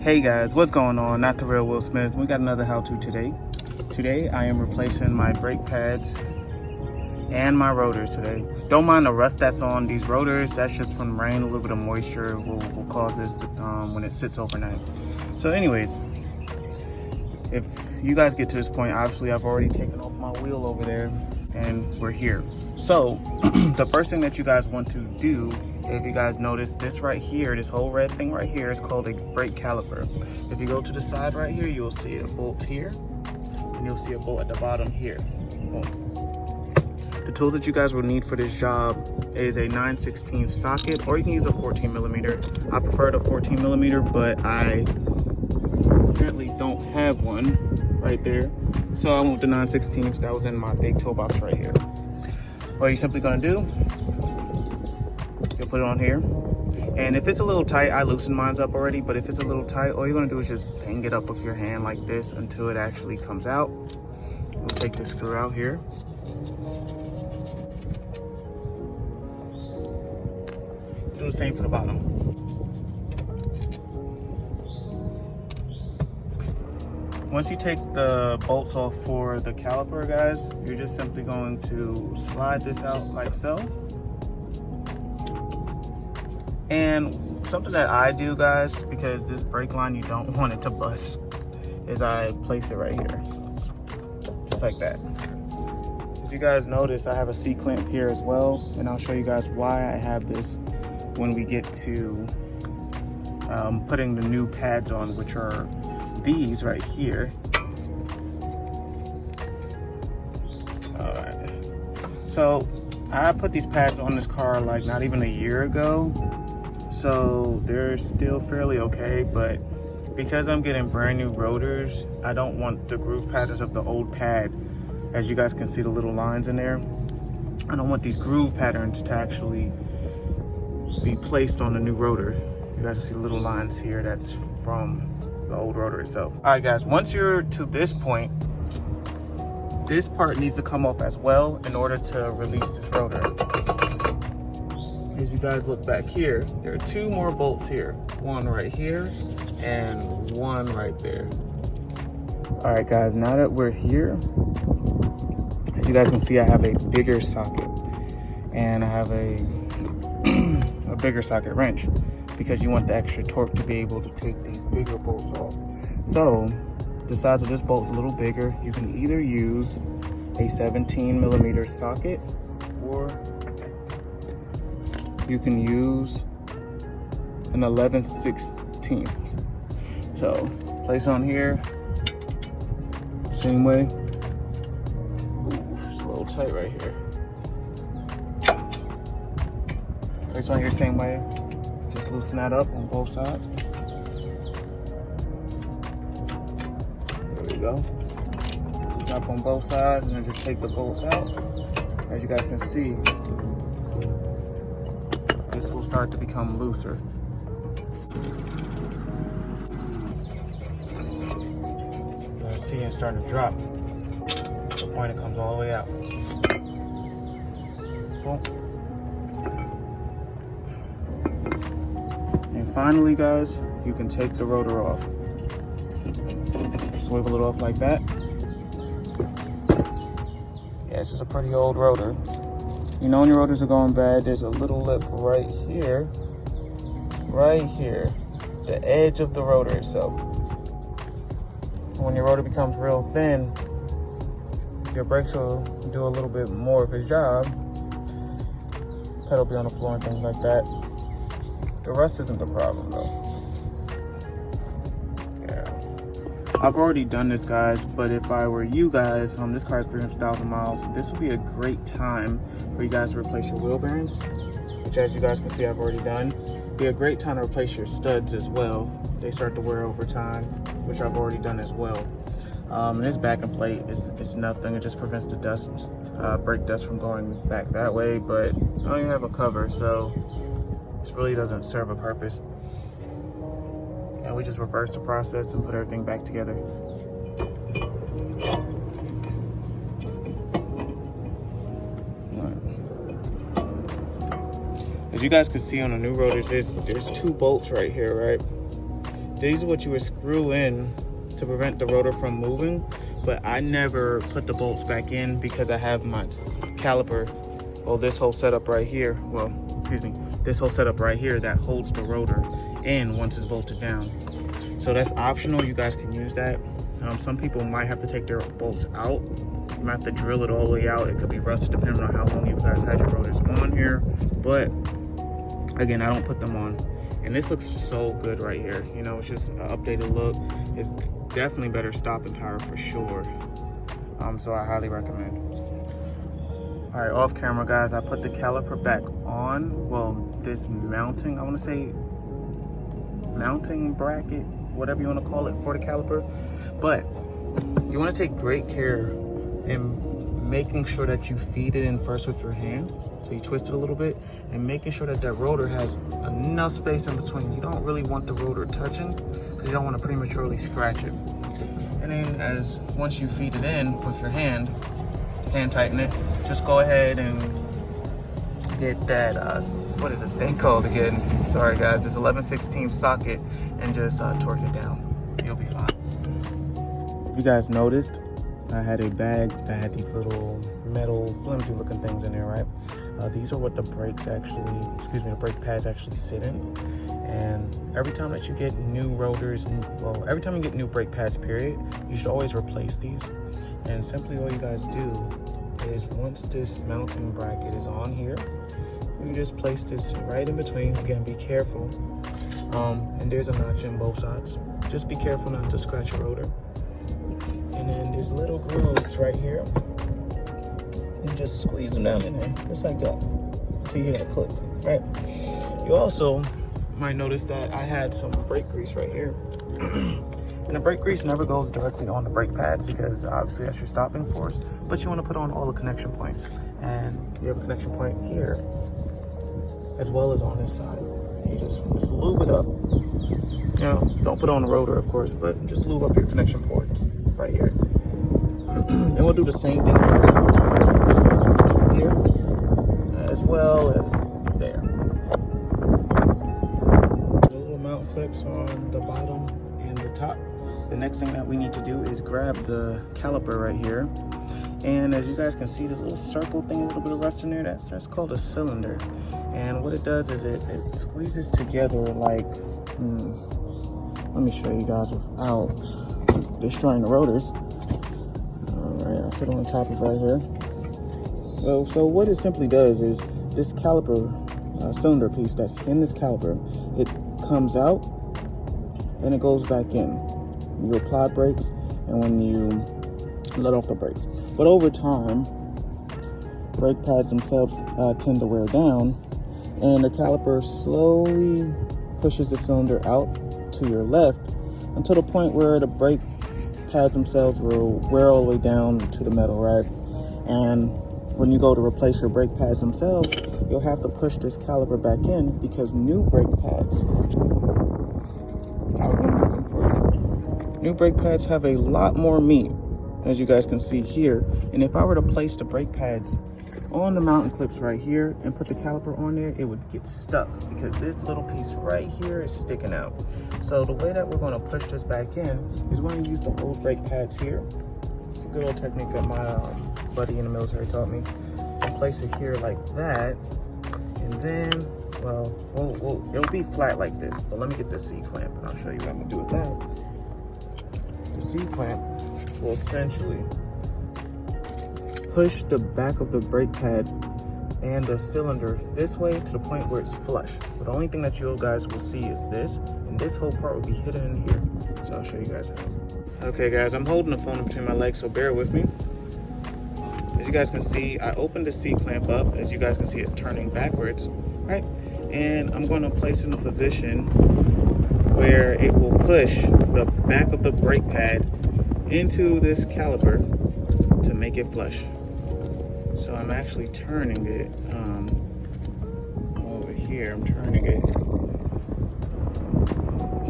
Hey guys, what's going on? Not the real Will Smith. We got another how-to today. Today I am replacing my brake pads and my rotors today. Don't mind the rust that's on these rotors. That's just from rain. A little bit of moisture will cause this to, when it sits overnight. So anyways, if you guys get to this point, obviously I've already taken off my wheel over there and we're here. So the first thing that you guys want to do, if you guys notice, this right here, this whole red thing right here is called a brake caliper. If you go to the side right here, you'll see a bolt here and you'll see a bolt at the bottom here. Boom. The tools that you guys will need for this job is a 9/16 socket, or you can use a 14 millimeter. I prefer the 14 millimeter, but I apparently don't have one right there. So I went with the 9/16 that was in my big toolbox right here. What you're simply gonna do, you'll put it on here. And if it's a little tight, I loosened mine up already, but if it's a little tight, all you're gonna do is just bang it up with your hand like this until it actually comes out. We'll take this screw out here. Do the same for the bottom. Once you take the bolts off for the caliper, guys, you're just simply going to slide this out like so. And something that I do, guys, because this brake line, you don't want it to bust, is I place it right here. Just like that. As you guys notice, I have a C-clamp here as well, and I'll show you guys why I have this when we get to putting the new pads on, which are these right here. Alright, so I put these pads on this car like not even a year ago, so they're still fairly okay, but because I'm getting brand new rotors, I don't want the groove patterns of the old pad. As you guys can see the little lines in there, I don't want these groove patterns to actually be placed on the new rotor. You guys see the little lines here, that's from the old rotor itself. All right guys, once you're to this point, this part needs to come off as well in order to release this rotor. As you guys look back here, there are two more bolts here. One right here and one right there. All right guys, now that we're here, as you guys can see, I have a bigger socket and I have a bigger socket wrench, because you want the extra torque to be able to take these bigger bolts off. So the size of this bolt is a little bigger. You can either use a 17 millimeter socket, or you can use an 11/16. So place on here, same way. Ooh, it's a little tight right here. Place on here, same way. Just loosen that up on both sides. There we go. Loosen up on both sides and then just take the bolts out. As you guys can see, this will start to become looser. You guys see it's starting to drop to the point it comes all the way out. Boom. Finally, guys, you can take the rotor off. Swivel it off like that. Yeah, this is a pretty old rotor. You know when your rotors are going bad, there's a little lip right here, the edge of the rotor itself. When your rotor becomes real thin, your brakes will do a little bit more of its job. Pedal will be on the floor and things like that. The rust isn't the problem though. Yeah. I've already done this, guys, but if I were you guys, this car is 300,000 miles. This would be a great time for you guys to replace your wheel bearings, which as you guys can see, I've already done. It'd be a great time to replace your studs as well. They start to wear over time, which I've already done as well. And this backing plate is nothing. It just prevents the dust, brake dust from going back that way, but I don't even have a cover, so this really doesn't serve a purpose. And we just reverse the process and put everything back together. As you guys can see on the new rotors, there's two bolts right here, right? these are what you would screw in to prevent the rotor from moving, but I never put the bolts back in because I have my caliper, well, this whole setup right here, well, excuse me, this whole setup right here that holds the rotor in once it's bolted down. So that's optional, you guys can use that. Some people might have to take their bolts out. You might have to drill it all the way out. It could be rusted depending on how long you guys had your rotors on here. But again, I don't put them on. And this looks so good right here. You know, it's just an updated look. It's definitely better stopping power for sure. So I highly recommend. All right, off camera guys, I put the caliper back on. Well, this mounting, I want to say mounting bracket, whatever you want to call it for the caliper. But you want to take great care in making sure that you feed it in first with your hand. So you twist it a little bit and making sure that that rotor has enough space in between. You don't really want the rotor touching because you don't want to prematurely scratch it. And then once you feed it in with your hand tighten it, just go ahead and get that, what is this thing called again? Sorry guys, this 11/16 socket, and just torque it down. You'll be fine. If you guys noticed, I had a bag that had these little metal flimsy looking things in there, right? These are what the brakes actually, the brake pads actually sit in. And every time that you get new rotors, well, every time you get new brake pads, period, you should always replace these. And simply all you guys do is once this mounting bracket is on here, you just place this right in between. Again, be careful. And there's a notch in both sides. Just be careful not to scratch your rotor. And then there's little grooves right here. And just squeeze them down in there, just like that, until you hear that click, right? You also might notice that I had some brake grease right here. And the brake grease never goes directly on the brake pads because obviously that's your stopping force, but you want to put on all the connection points. And you have a connection point here, as well as on this side. You just lube it up. You know, don't put on the rotor, of course, but just lube up your connection ports right here. And we'll do the same thing for the outside here, as well as there. The little mount clips on the bottom and the top. The next thing that we need to do is grab the caliper right here. And as you guys can see, this little circle thing, a little bit of rust in there, that's called a cylinder. And what it does is it squeezes together like, let me show you guys without destroying the rotors. All right, I'll sit on top of it right here. So what it simply does is this caliper cylinder piece that's in this caliper, it comes out and it goes back in. You apply brakes, and when you let off the brakes. But over time, brake pads themselves tend to wear down, and the caliper slowly pushes the cylinder out to your left until the point where the brake pads themselves will wear all the way down to the metal, right? And when you go to replace your brake pads themselves, you'll have to push this caliper back in because new brake pads have a lot more meat, as you guys can see here. And if I were to place the brake pads on the mounting clips right here and put the caliper on there, it would get stuck because this little piece right here is sticking out. So the way that we're going to push this back in is we're going to use the old brake pads here. It's a good old technique that my buddy in the military taught me. I'll place it here like that, and then, well, it'll be flat like this, but let me get the C-clamp and I'll show you what I'm going to do with that. The C-clamp will essentially push the back of the brake pad and the cylinder this way to the point where it's flush. But the only thing that you guys will see is this, and this whole part will be hidden in here. So I'll show you guys how. Okay guys, I'm holding the phone in between my legs, so bear with me. As you guys can see, I opened the C-clamp up. As you guys can see, it's turning backwards, right? And I'm going to place it in a position where it will push the back of the brake pad into this caliper to make it flush. So I'm actually turning it over here. I'm turning it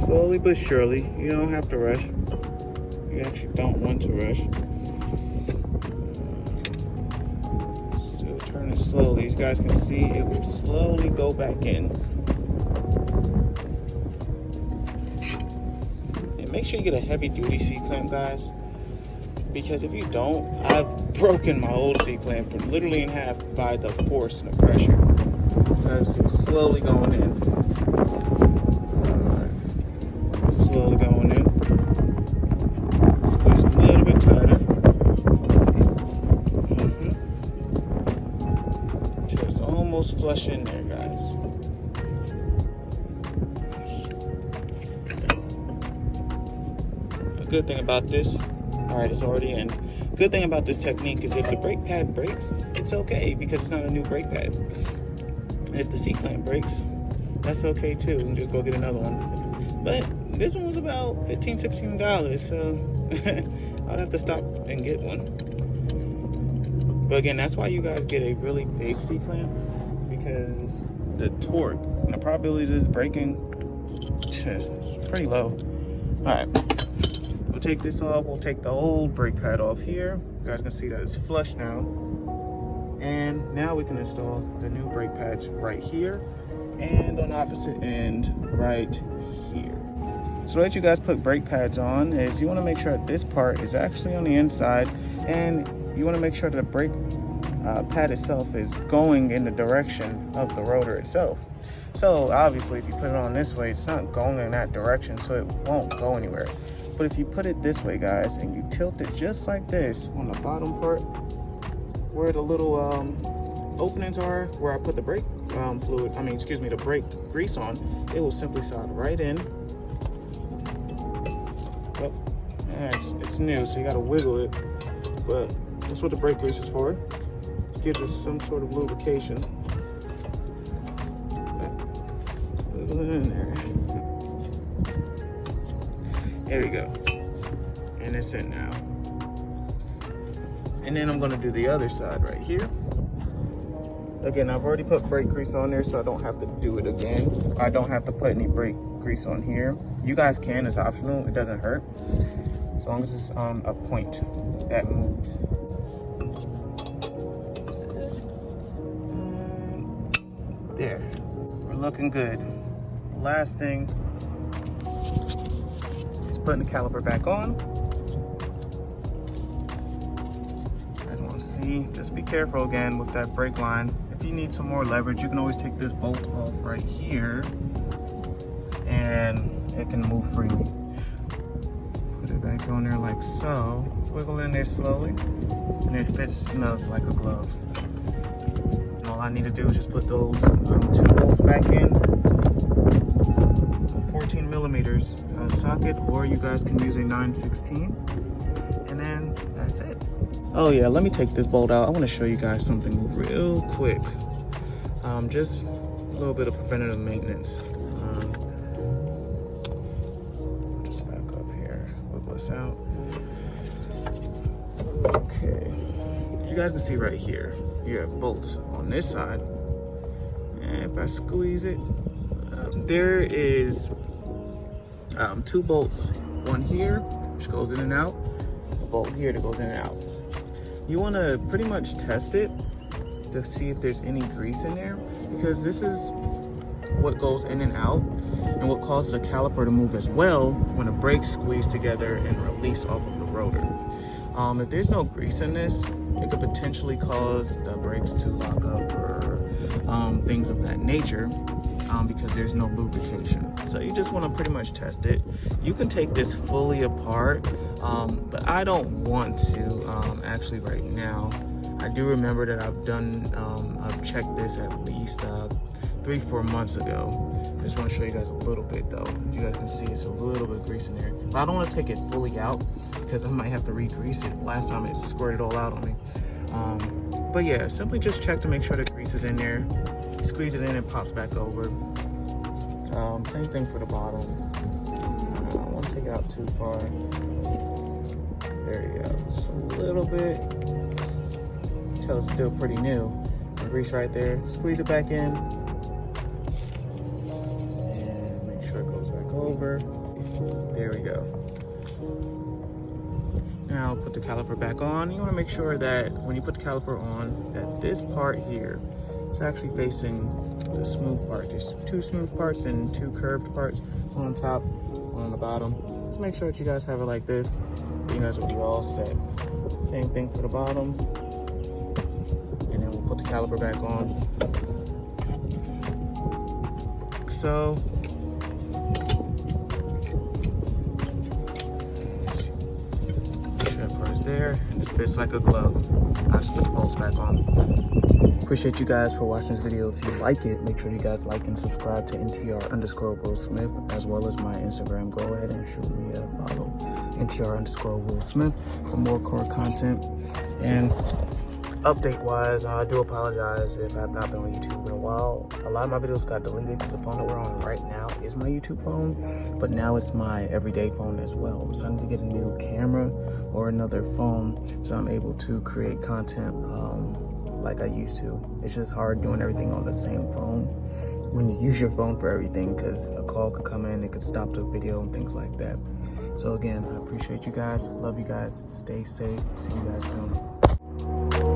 slowly but surely. You don't have to rush. You actually don't want to rush. Still turning slowly. As you guys can see, it will slowly go back in. make sure you get a heavy duty C-clamp, guys. Because if you don't, I've broken my old C-clamp literally in half by the force and the pressure. As it's slowly going in. Alright. Slowly going in. Squeeze a little bit tighter. Until it's almost flush in there, guys. A good thing about this, alright, it's already in. Good thing about this technique is if the brake pad breaks, it's okay because it's not a new brake pad. If the C-clamp breaks, that's okay too. And just go get another one. But this one was about $15, $16, so I'd have to stop and get one. But again, that's why you guys get a really big C-clamp, because the torque and the probability of this breaking is pretty low. Alright, we'll take this off. We'll take the old brake pad off here. You guys can see that it's flush now. And now we can install the new brake pads right here and on the opposite end right here. So what you guys put brake pads on is you want to make sure that this part is actually on the inside, and you want to make sure that the brake pad itself is going in the direction of the rotor itself. So obviously if you put it on this way, it's not going in that direction, so it won't go anywhere. But if you put it this way, guys, and you tilt it just like this on the bottom part, where the little openings are, where I put the brake the brake grease on, it will simply slide right in. Oh, it's new, so you gotta wiggle it, but that's what the brake grease is for. It gives us some sort of lubrication. Wiggle it in there. There we go. And it's in now. And then I'm gonna do the other side right here. Again, I've already put brake grease on there, so I don't have to do it again. I don't have to put any brake grease on here. You guys can, it's optional, it doesn't hurt. As long as it's on a point that moves. There, we're looking good. Last thing is putting the caliper back on. See, just be careful again with that brake line. If you need some more leverage, you can always take this bolt off right here and it can move freely. Put it back on there like so. Wiggle in there slowly and it fits snug like a glove. And all I need to do is just put those 2 bolts back in. 14 millimeters socket, or you guys can use a 9/16, and then that's it. Oh yeah, let me take this bolt out. I want to show you guys something real quick. Just a little bit of preventative maintenance. Just back up here, wiggle this out. Okay, you guys can see right here, you have bolts on this side. And if I squeeze it, there is 2 bolts. One here, which goes in and out. A bolt here that goes in and out. You want to pretty much test it to see if there's any grease in there, because this is what goes in and out and what causes the caliper to move as well when the brakes squeeze together and release off of the rotor. If there's no grease in this, it could potentially cause the brakes to lock up or things of that nature, because there's no lubrication. So you just want to pretty much test it. You can take this fully apart, but I don't want to actually right now. I do remember that I've checked this at least 3-4 months ago. I just want to show you guys a little bit though. You guys can see it's a little bit of grease in there, but I don't want to take it fully out because I might have to re-grease it. Last time it squirted all out on me. But yeah, simply just check to make sure the grease is in there. Squeeze it in and pops back over. Same thing for the bottom. I don't want to take it out too far. There you go. Just a little bit. Until it's still pretty new. The grease right there. Squeeze it back in. And make sure it goes back over. There we go. Now put the caliper back on. You want to make sure that when you put the caliper on, that this part here is actually facing the smooth part. There's 2 smooth parts and 2 curved parts, one on top, one on the bottom. just make sure that you guys have it like this. You guys will be all set. Same thing for the bottom. And then we'll put the caliper back on. Like so. Make sure that part's there. And it fits like a glove. I just put the bolts back on. Appreciate you guys for watching this video. If you like it, make sure you guys like and subscribe to NTR_Will Smith, as well as my Instagram. Go ahead and shoot me a follow, NTR_Will Smith, for more core content. And update wise, I do apologize if I've not been on YouTube in a while. A lot of my videos got deleted because the phone that we're on right now is my YouTube phone, but now it's my everyday phone as well. So I need to get a new camera or another phone so I'm able to create content like I used to. It's just hard doing everything on the same phone when you use your phone for everything, because a call could come in, it could stop the video and things like that. So again, I appreciate you guys, love you guys, stay safe, see you guys soon.